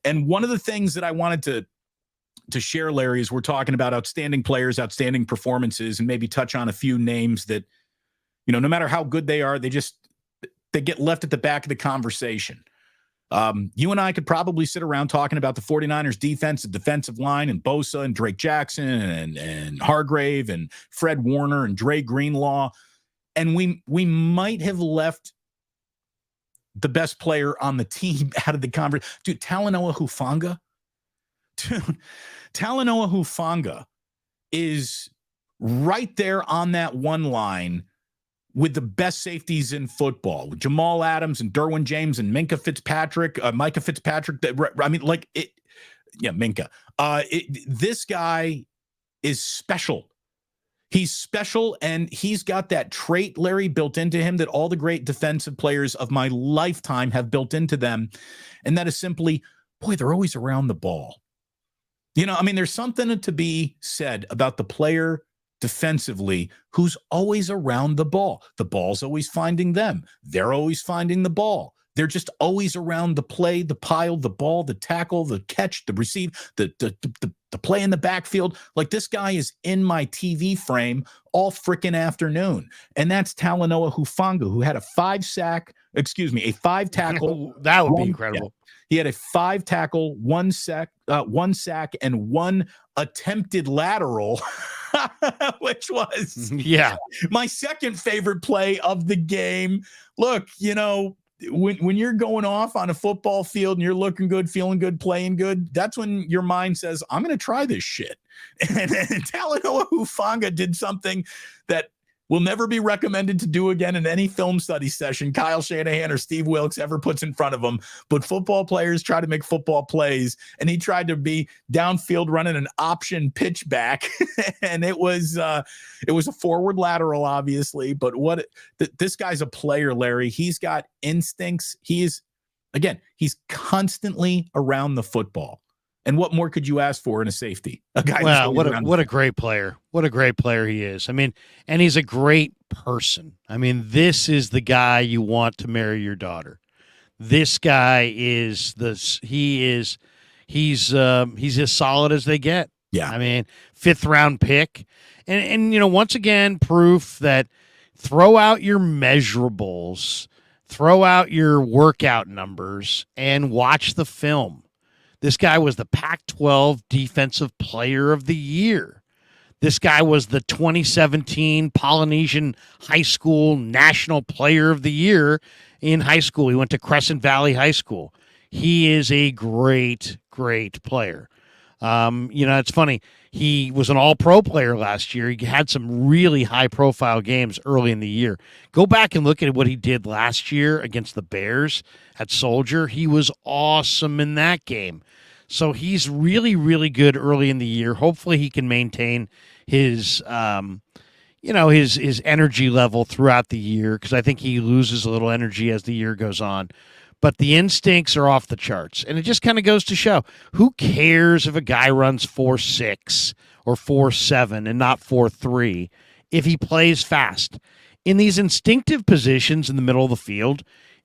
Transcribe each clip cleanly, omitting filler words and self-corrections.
And one of the things that I wanted to share, Larry, is we're talking about outstanding players, outstanding performances, and maybe touch on a few names that, no matter how good they are, they get left at the back of the conversation. You and I could probably sit around talking about the 49ers defense, the defensive line, and Bosa and Drake Jackson and Hargrave and Fred Warner and Dre Greenlaw. And we might have left the best player on the team out of the conversation. Dude, Talanoa Hufanga. Dude, Talanoa Hufanga is right there on that one line with the best safeties in football, with Jamal Adams and Derwin James and Micah Fitzpatrick. Minka. This guy is special. He's special, and he's got that trait, Larry, built into him that all the great defensive players of my lifetime have built into them, and that is simply, boy, they're always around the ball. There's something to be said about the player defensively who's always around the ball. The ball's always finding them. They're always finding the ball. They're just always around the play, the pile, the ball, the tackle, the catch, the receive, the play in the backfield. Like, this guy is in my TV frame all freaking afternoon. And that's Talanoa Hufanga, who had a 5-tackle. That would be incredible. Yeah. He had a 5-tackle, 1 sack, and 1 attempted lateral, which was my second favorite play of the game. Look, when you're going off on a football field and you're looking good, feeling good, playing good, that's when your mind says, I'm going to try this shit. And Talanoa Hufanga did something that will never be recommended to do again in any film study session Kyle Shanahan or Steve Wilkes ever puts in front of him. But football players try to make football plays, and he tried to be downfield running an option pitch back. And it was a forward lateral, obviously. But this guy's a player, Larry. He's got instincts. He's constantly around the football. And what more could you ask for in a safety? A guy. Wow, what a great player. What a great player he is. And he's a great person. This is the guy you want to marry your daughter. This guy is he's as solid as they get. Yeah. 5th round pick. And once again, proof that throw out your measurables, throw out your workout numbers, and watch the film. This guy was the Pac-12 Defensive Player of the Year. This guy was the 2017 Polynesian High School National Player of the Year in high school. He went to Crescent Valley High School. He is a great, great player. It's funny. He was an all-pro player last year. He had some really high-profile games early in the year. Go back and look at what he did last year against the Bears at Soldier. He was awesome in that game. So he's really, really good early in the year. Hopefully he can maintain his energy level throughout the year, because I think he loses a little energy as the year goes on. But the instincts are off the charts. And it just kind of goes to show, who cares if a guy runs 4.6 or 4.7 and not 4.3 if he plays fast? In these instinctive positions in the middle of the field,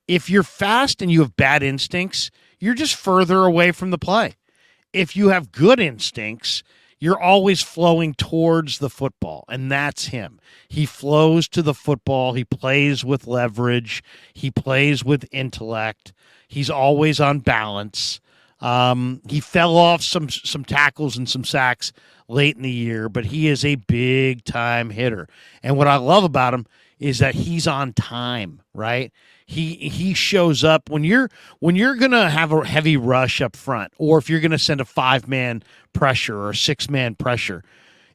if you're fast and you have bad instincts, you're just further away from the play. If you have good instincts, you're always flowing towards the football, and that's him. He flows to the football. He plays with leverage. He plays with intellect. He's always on balance. He fell off some tackles and some sacks late in the year, but he is a big-time hitter. And what I love about him is that he's on time, right? He shows up when you're going to have a heavy rush up front, or if you're going to send a 5-man pressure or a 6-man pressure.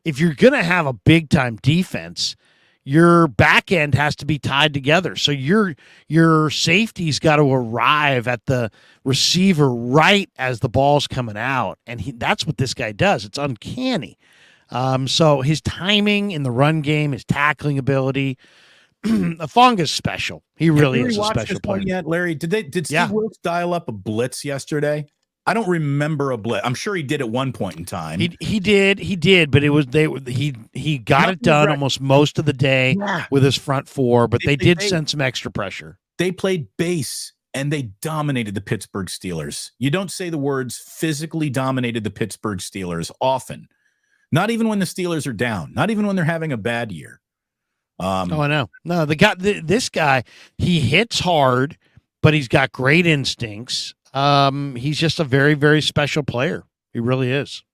If you're going to have a big-time defense, your back end has to be tied together. So your safety's got to arrive at the receiver right as the ball's coming out, and that's what this guy does. It's uncanny. So his timing in the run game, his tackling ability, Hufanga's special. He really is a special player. Yet, Larry? Did Steve Wilkes dial up a blitz yesterday? I don't remember a blitz. I'm sure he did at one point in time. He did, but it was he got it done almost most of the day with his front four, but they did send some extra pressure. They played base and they dominated the Pittsburgh Steelers. You don't say the words physically dominated the Pittsburgh Steelers often. Not even when the Steelers are down. Not even when they're having a bad year. I know. No, this guy, he hits hard, but he's got great instincts. He's just a very, very special player. He really is.